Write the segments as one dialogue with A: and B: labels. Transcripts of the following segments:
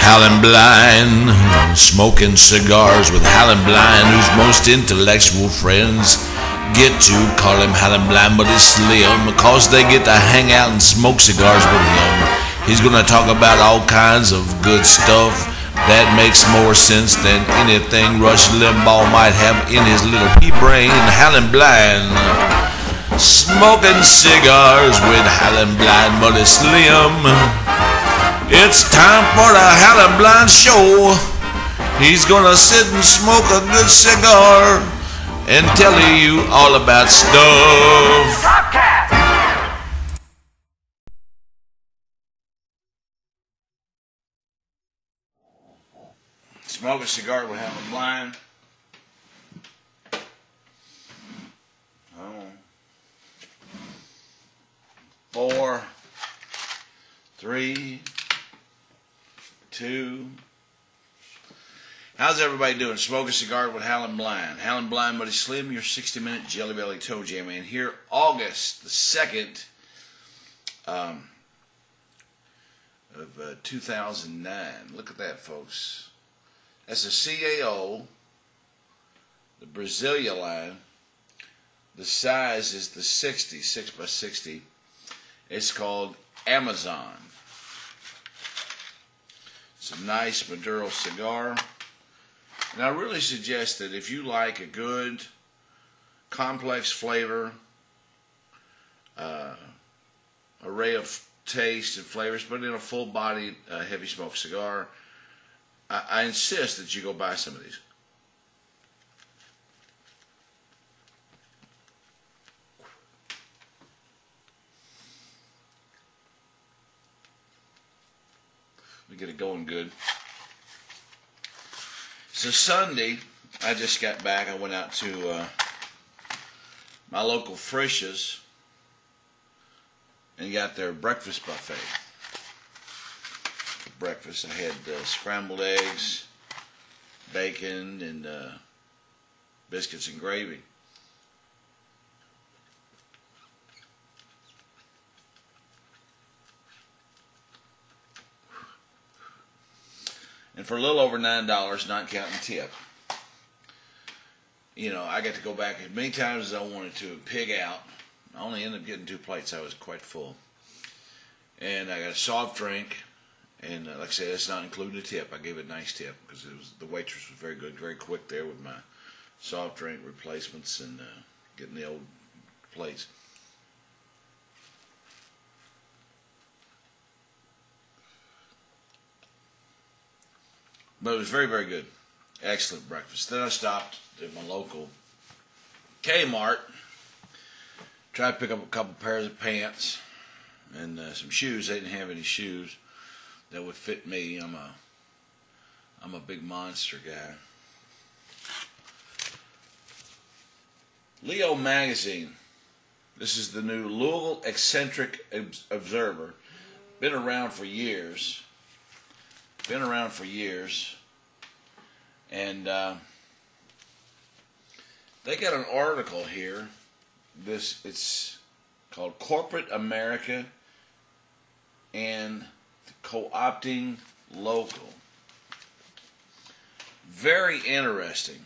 A: Howlinblind, smoking cigars with Howlinblind, whose most intellectual friends get to call him Howlinblind, but it's Slim because they get to hang out and smoke cigars with him. He's going to talk about all kinds of good stuff that makes more sense than anything Rush Limbaugh might have in his little pea brain. Howlinblind, smoking cigars with Howlinblind, but it's Slim. It's time for the Howlinblind show. He's gonna sit and smoke a good cigar and tell you all about stuff. Smoke a cigar with Howlinblind. Oh. 4, 3, 2. How's everybody doing? Smoke a cigar with Howlinblind. Howlinblind, Buddy Slim, your 60-minute Jelly Belly Toe Jam. And here, August the 2nd of 2009. Look at that, folks. That's a CAO, the Brasilia line. The size is the 60, 6x60. It's called Amazon. It's a nice Maduro cigar. And I really suggest that if you like a good, complex flavor, array of taste and flavors, but in a full-bodied, heavy smoke cigar, I insist that you go buy some of these. We get it going good. So Sunday, I just got back. I went out to my local Frisch's and got their breakfast buffet. For breakfast, I had scrambled eggs, bacon, and biscuits and gravy. And for a little over $9, not counting tip. You know, I got to go back as many times as I wanted to and pig out. I only ended up getting 2 plates. I was quite full. And I got a soft drink. And like I said, that's not including the tip. I gave it a nice tip because the waitress was very good, very quick there with my soft drink replacements and getting the old plates. But it was very, very good. Excellent breakfast. Then I stopped at my local Kmart. Tried to pick up a couple pairs of pants and some shoes. They didn't have any shoes that would fit me. I'm a big monster guy. Leo magazine. This is the new Louisville Eccentric Observer. Been around for years. And they got an article here. It's called Corporate America and Co-opting Local. Very interesting.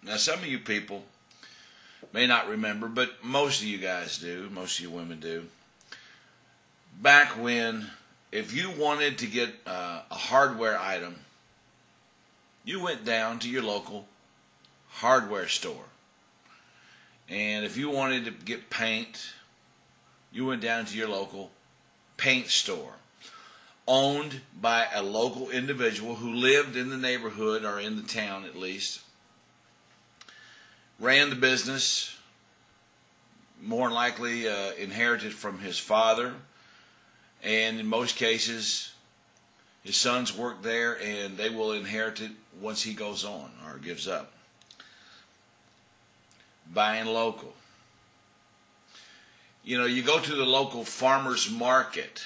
A: Now, some of you people may not remember, but most of you guys do, most of you women do. Back when, if you wanted to get a hardware item, you went down to your local hardware store. And if you wanted to get paint, you went down to your local paint store, owned by a local individual who lived in the neighborhood or in the town at least. Ran the business, more than likely inherited from his father, and in most cases his sons work there and they will inherit it once he goes on or gives up. Buying local. You know, you go to the local farmer's market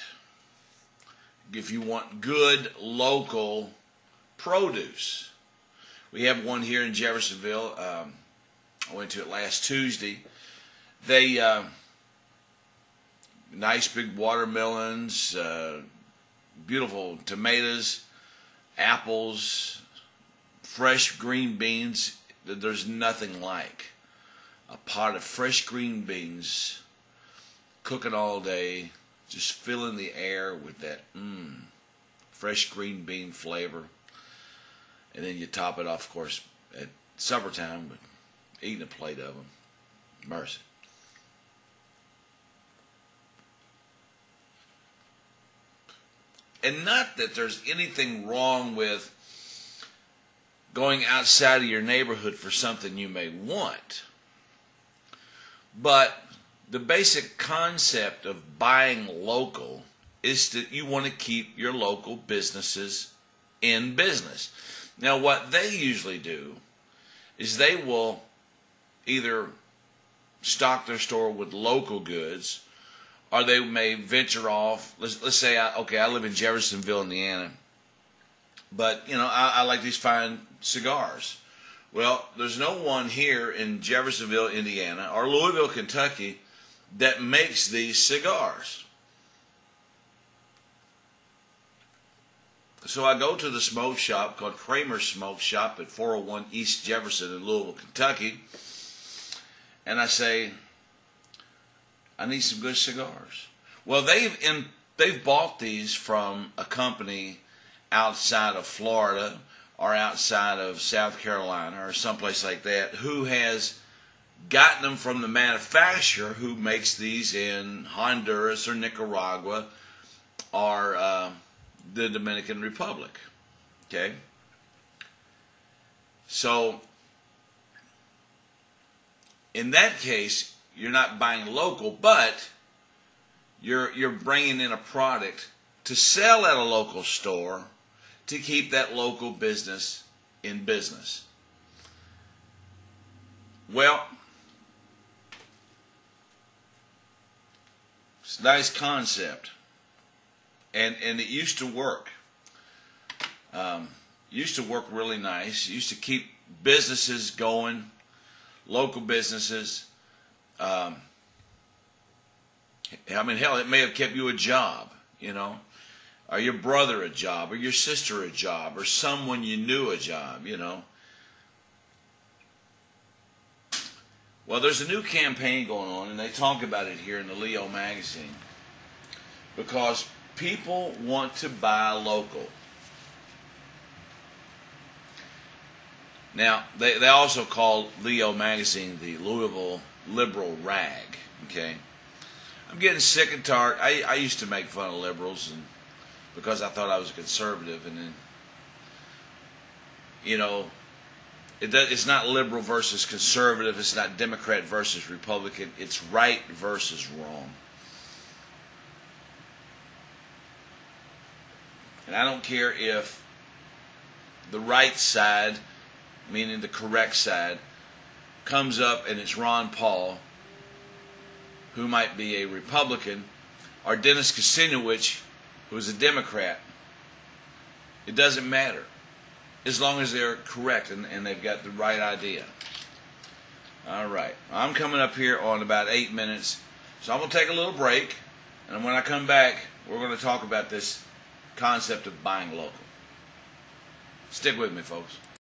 A: if you want good local produce. We have one here in Jeffersonville. I went to it last Tuesday. They nice big watermelons, beautiful tomatoes, apples, fresh green beans. There's nothing like a pot of fresh green beans, cooking all day, just filling the air with that fresh green bean flavor. And then you top it off, of course, at supper time, but eating a plate of them. Mercy. And not that there's anything wrong with going outside of your neighborhood for something you may want. But the basic concept of buying local is that you want to keep your local businesses in business. Now, what they usually do is they will either stock their store with local goods, or they may venture off. Let's say, I live in Jeffersonville, Indiana, but I like these fine cigars. Well, there's no one here in Jeffersonville, Indiana, or Louisville, Kentucky, that makes these cigars. So I go to the smoke shop called Kramer's Smoke Shop at 401 East Jefferson in Louisville, Kentucky, and I say, I need some good cigars. Well, they've bought these from a company outside of Florida or outside of South Carolina or someplace like that, who has gotten them from the manufacturer who makes these in Honduras or Nicaragua or the Dominican Republic. Okay? So, in that case, you're not buying local, but you're bringing in a product to sell at a local store to keep that local business in business. Well, it's a nice concept, and it used to work. Used to work really nice. Used to keep businesses going, local businesses. I mean, hell, it may have kept you a job, or your brother a job, or your sister a job, or someone you knew a job, Well, there's a new campaign going on, and they talk about it here in the Leo magazine, because people want to buy local. Now, they also call Leo magazine the Louisville Liberal Rag, okay? I'm getting sick and tired. I used to make fun of liberals because I thought I was a conservative, and then, it's not liberal versus conservative. It's not Democrat versus Republican. It's right versus wrong. And I don't care if the right side, meaning the correct side, comes up and it's Ron Paul, who might be a Republican, or Dennis Kucinich, who is a Democrat. It doesn't matter, as long as they're correct and they've got the right idea. All right. I'm coming up here on about 8 minutes, so I'm going to take a little break, and when I come back, we're going to talk about this concept of buying local. Stick with me, folks.